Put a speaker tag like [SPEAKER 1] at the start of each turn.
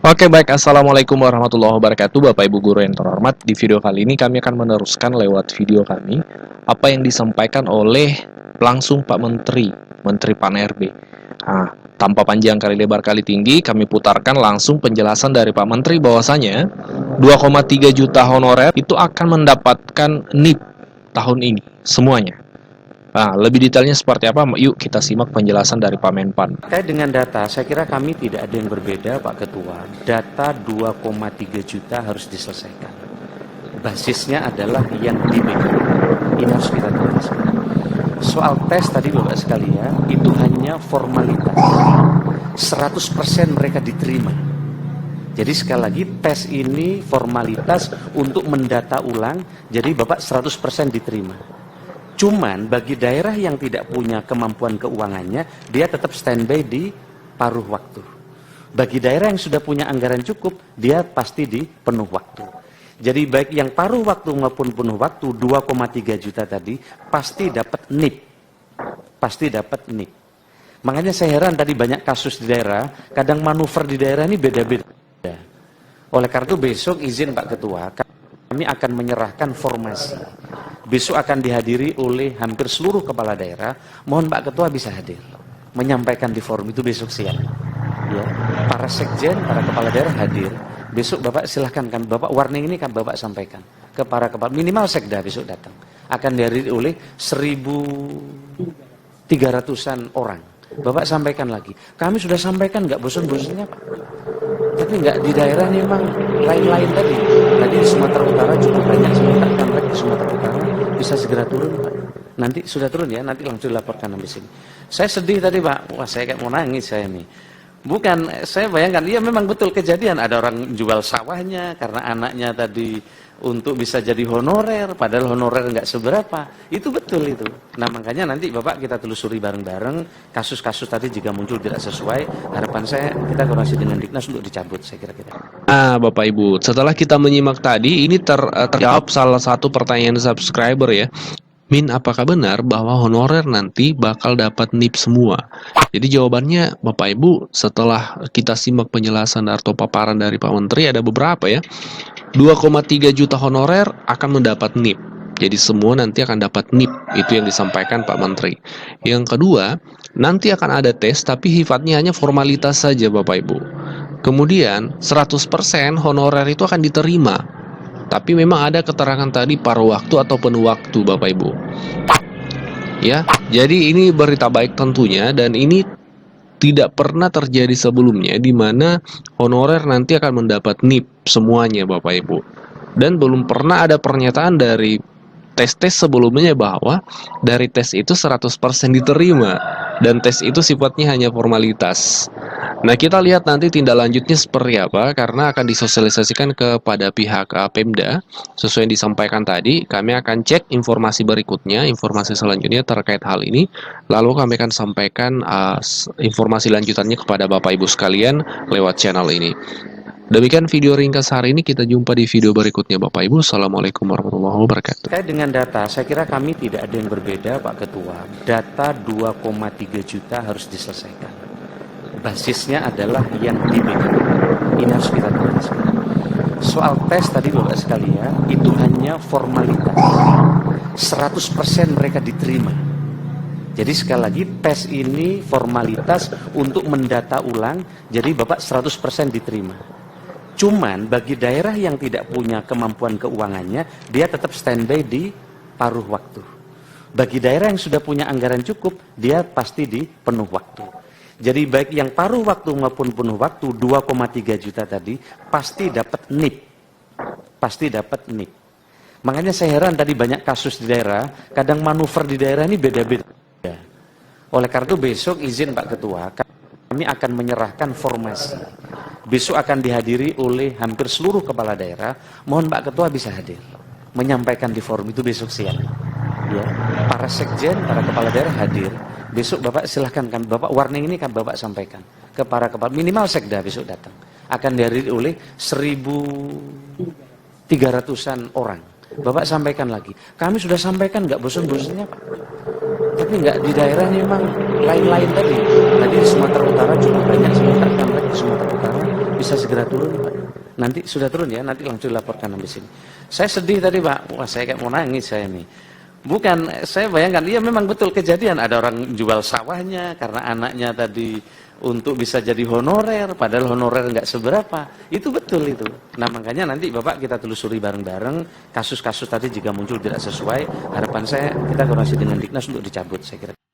[SPEAKER 1] Oke baik, Assalamualaikum warahmatullahi wabarakatuh Bapak Ibu Guru yang terhormat. Di video kali ini kami akan meneruskan lewat video kami apa yang disampaikan oleh langsung Pak Menteri, Menteri Pan-RB. Nah, tanpa panjang kali lebar kali tinggi, kami putarkan langsung penjelasan dari Pak Menteri bahwasanya 2,3 juta honorer itu akan mendapatkan NIP tahun ini, semuanya. Nah, lebih detailnya seperti apa? Yuk kita simak penjelasan dari Pak Menpan.
[SPEAKER 2] Terkait dengan data, saya kira kami tidak ada yang berbeda, Pak Ketua. Data 2,3 juta harus diselesaikan. Basisnya adalah yang di BK. Ini harus kita tuntaskan. Soal tes tadi Bapak sekalian, itu hanya formalitas. 100% mereka diterima. Jadi sekali lagi, tes ini formalitas untuk mendata ulang, jadi Bapak 100% diterima. Cuman bagi daerah yang tidak punya kemampuan keuangannya, dia tetap standby di paruh waktu. Bagi daerah yang sudah punya anggaran cukup, dia pasti di penuh waktu. Jadi baik yang paruh waktu maupun penuh waktu, 2,3 juta tadi, pasti dapat NIP. Pasti dapat NIP. Makanya saya heran tadi banyak kasus di daerah, kadang manuver di daerah ini beda-beda. Oleh karena itu besok izin Pak Ketua, kami akan menyerahkan formasi. Besok akan dihadiri oleh hampir seluruh kepala daerah. Mohon Pak Ketua bisa hadir, menyampaikan di forum itu besok siang. Ya, para sekjen, para kepala daerah hadir. Besok Bapak silahkan, kan Bapak warning ini kan Bapak sampaikan ke para kepala, minimal sekda besok datang. Akan dihadiri oleh 1.300-an orang. Bapak sampaikan lagi. Kami sudah sampaikan, nggak bosan-bosannya Pak. Tapi nggak di daerah ini memang lain-lain tadi. Tadi di Sumatera Utara cukup banyak, saya mintakan lagi di Sumatera Utara bisa segera turun Pak. Nanti sudah turun ya, nanti langsung dilaporkan habis ini. Saya sedih tadi Pak, wah saya kayak mau nangis saya nih. Bukan, saya bayangkan, iya memang betul kejadian. Ada orang jual sawahnya karena anaknya tadi untuk bisa jadi honorer, padahal honorer nggak seberapa. Itu betul itu. Nah makanya nanti Bapak kita telusuri bareng-bareng, kasus-kasus tadi jika muncul tidak sesuai, harapan saya kita koordinasi dengan Diknas untuk dicabut, saya kira-kira.
[SPEAKER 1] Nah, Bapak Ibu, setelah kita menyimak tadi, ini terjawab salah satu pertanyaan subscriber ya. Min, apakah benar bahwa honorer nanti bakal dapat NIP semua? Jadi jawabannya, Bapak Ibu, setelah kita simak penjelasan atau paparan dari Pak Menteri, ada beberapa ya. 2,3 juta honorer akan mendapat NIP. Jadi semua nanti akan dapat NIP, itu yang disampaikan Pak Menteri. Yang kedua, nanti akan ada tes, tapi sifatnya hanya formalitas saja Bapak Ibu. Kemudian 100% honorer itu akan diterima. Tapi memang ada keterangan tadi paruh waktu atau penuh waktu Bapak Ibu. Ya, jadi ini berita baik tentunya, dan ini tidak pernah terjadi sebelumnya di mana honorer nanti akan mendapat NIP semuanya Bapak Ibu. Dan belum pernah ada pernyataan dari tes-tes sebelumnya bahwa dari tes itu 100% diterima, dan tes itu sifatnya hanya formalitas. Nah, kita lihat nanti tindak lanjutnya seperti apa, karena akan disosialisasikan kepada pihak Pemda sesuai yang disampaikan tadi. Kami akan cek informasi berikutnya, informasi selanjutnya terkait hal ini, lalu kami akan sampaikan informasi lanjutannya kepada Bapak Ibu sekalian lewat channel ini. Demikian video ringkas hari ini, kita jumpa di video berikutnya Bapak Ibu. Assalamualaikum warahmatullahi wabarakatuh.
[SPEAKER 2] Terkait dengan data, saya kira kami tidak ada yang berbeda Pak Ketua. Data 2,3 juta harus diselesaikan. Basisnya adalah yang di BK. Ini harus kita tuntaskan. Soal tes tadi Bapak sekalian, itu hanya formalitas. 100% mereka diterima. Jadi sekali lagi, tes ini formalitas untuk mendata ulang, jadi Bapak 100% diterima. Cuman bagi daerah yang tidak punya kemampuan keuangannya, dia tetap standby di paruh waktu. Bagi daerah yang sudah punya anggaran cukup, dia pasti di penuh waktu. Jadi baik yang paruh waktu maupun penuh waktu, 2,3 juta tadi, pasti dapat NIP. Pasti dapat NIP. Makanya saya heran tadi banyak kasus di daerah, kadang manuver di daerah ini beda-beda. Oleh karena itu besok izin Pak Ketua, kami akan menyerahkan formasi. Besok akan dihadiri oleh hampir seluruh kepala daerah. Mohon Pak Ketua bisa hadir, menyampaikan di forum itu besok siang. Ya, para sekjen, para kepala daerah hadir. Besok Bapak silahkan, kan Bapak warning ini kan Bapak sampaikan ke para kepala, minimal sekda besok datang. Akan dihadiri oleh 1.300-an orang. Bapak sampaikan lagi. Kami sudah sampaikan, nggak bosan-bosannya Pak. Tapi nggak di daerah ini memang lain-lain tadi. Tadi di Sumatera Utara cukup banyak, saya mintakan lagi di Sumatera Utara bisa segera turun Pak. Nanti sudah turun ya, nanti langsung dilaporkan habis ini. Saya sedih tadi Pak, wah saya kayak mau nangis saya nih. Bukan, saya bayangkan, iya memang betul kejadian, ada orang jual sawahnya karena anaknya tadi untuk bisa jadi honorer, padahal honorer nggak seberapa, itu betul itu. Nah makanya nanti Bapak kita telusuri bareng-bareng, kasus-kasus tadi jika muncul tidak sesuai, harapan saya kita koordinasi dengan Dignas untuk dicabut saya kira.